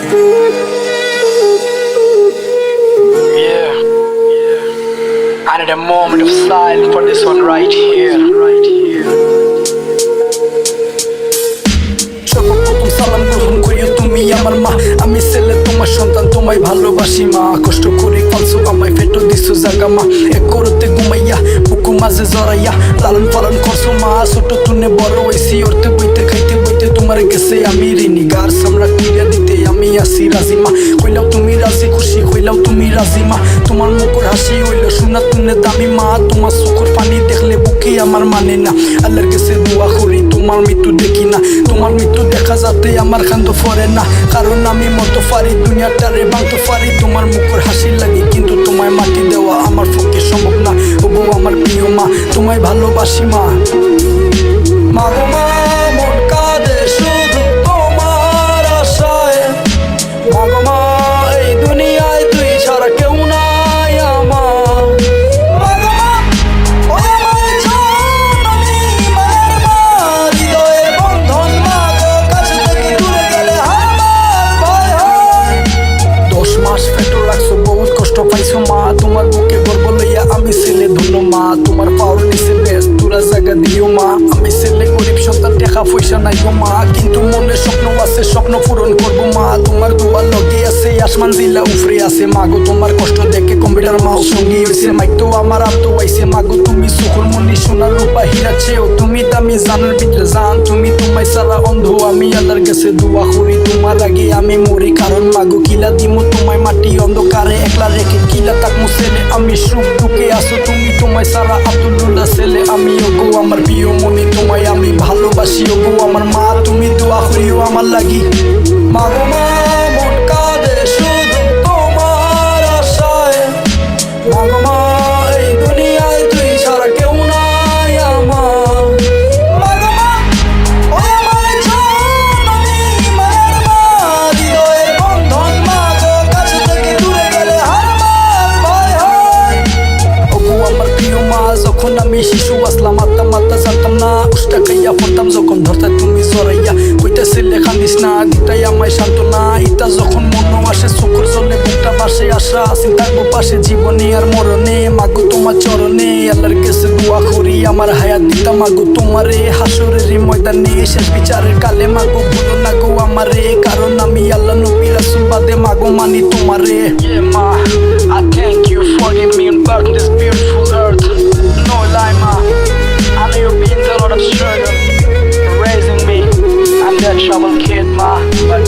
Yeah, I need a moment of silence for this one right here. সর্বপ্রথম সালাম গ্রহণ করিও তুমি আমার মা। আমি ছেলে তোমার সন্তান, তোমায় ভালোবাসি মা। কষ্ট করে পালছো আমায়, পেটো দিছো জাগা মা। এক করতে ঘুমাইয়া বুকু মাঝে জড়াইয়া লালন পালন করছো মা। ছোট তুনে বড় হইছি, অর্থে বইতে খাইতে বইতে তোমার গেছে আমি ঋণী। গার সামরা কইরা দিতে আমি আসি রাজি মা। কইলাও তুমি রাজি খুশি, কইলাও তুমি রাজি মা। তোমার মুখর হাসি হইল সোনা তুনে দামি মা। তোমার চোখের পানি দেখলে বুকে আমার মানে না। আল্লাহর কাছে দোয়া করি তোমার মৃত্যু দেখি না। তোমার মৃত্যু দেখা যাতে আমার কান্দ পড়ে না, কারণ আমি মতো পারি দুনিয়াটারে ভাঙতে পারি। তোমার মুখর হাসি লাগে কিন্তু তোমায় মাটি দেওয়া আমার পক্ষে সম্ভব না। ওগো আমার প্রিয় মা, তোমায় ভালোবাসি মা। মা গো মা, মন কাঁদে শুধু তোমার আশায়। মা গো মা, এই দুনিয়ায় তুই ছাড়া কেউ নাই আমার। মা গো মা, ওই আমার জননী মায়ের মা, হৃদয়ের বন্ধন মা গো, কাছে থেকে দূরে গেলে আমার ভয় হয়। 10 মাস পেটে রাখছো, বহুত কষ্ট পাইছো মা। তোমার বুকে গর্ব লইয়া আমি ছেলে ধন্য মা। তোমার পাওয়ার নিচে বেশ তোরা জায়গা দিও মা। আমি ছেলে গরিব সন্তান, টাকা পয়সা নাই গো মা, কিন্তু মনে স্বপ্ন আছে, স্বপ্ন পূরণ করবো মা। তোমার দুয়ার লগে আছে, আসমান জিলা উফরে আছে মা গো। তোমার কষ্ট দেখে কম্পিউটার মাও সঙ্গী হয়েছে, মাইক তো আমার আপ তো আইছে মা গো। তুমি সুখর মনি সোনার রূপা হীরা চেয়েও তুমি দামি জানার ভিতরে জান। তুমি তোমায় সারা অন্ধ, আমি আল্লাহর কাছে দোয়া করি তোমার আগে আমি মরি। কারণ মা গো কিলা দিমু তোমায় মাটি অন্ধকারে একলা রেখে, কিলা তাকমু ছেলে আমি সুখ দুঃখে আসো তুমি। তোমায় সারা আব্দুল্লাহ ছেলে আমি। ওগো আমার প্রিয় মনি, তোমায় আমি ভালোবাসি। ওগো আমার মা, তুমি দোয়া করিও আমার লাগি। মা গো মা, মন কাঁদে শুধু তোমার আশায়। মা গো মা, এই দুনিয়ায় তুই ছাড়া কেউ নাই আমার। মা গো মা, ওই আমার জননী মায়ের মা, হৃদয়ের বন্ধন মা গো, কাছে থেকে দূরে গেলে আমার ভয় হয়। ওগো আমার প্রিয় মা, যখন আমি শিশু আসলাম আত্মা মাত্তা জানতাম না। উষ্টা খাইয়া পড়তাম যখন ধরতা তুমি জড়াইয়া, কইটা ছেলে কান্দিস না, দিতাই আমায় সান্ত্বনা। ইতা যখন মন আসে চোখের জলে বুকটা বাসে আশা, চিন্তার পাশে জীবনে আর মরণে। মাগো তোমার চরণে আল্লাহর কাছে দোয়া করি আমার হায়াত দিতা মাগো তোমারে। হাসরের ময়দানে শেষ বিচারের কালে মাগো ভুলো না গো আমারে, কারণ আমি আল্লাহ নবী রাসূল বাদে মাগো মানি তোমারে। Yeah ma, I thank you for giving me birth on this beautiful earth. No lie ma, I know you've been through a lot of struggle raising me. I'm that troubled kid ma, but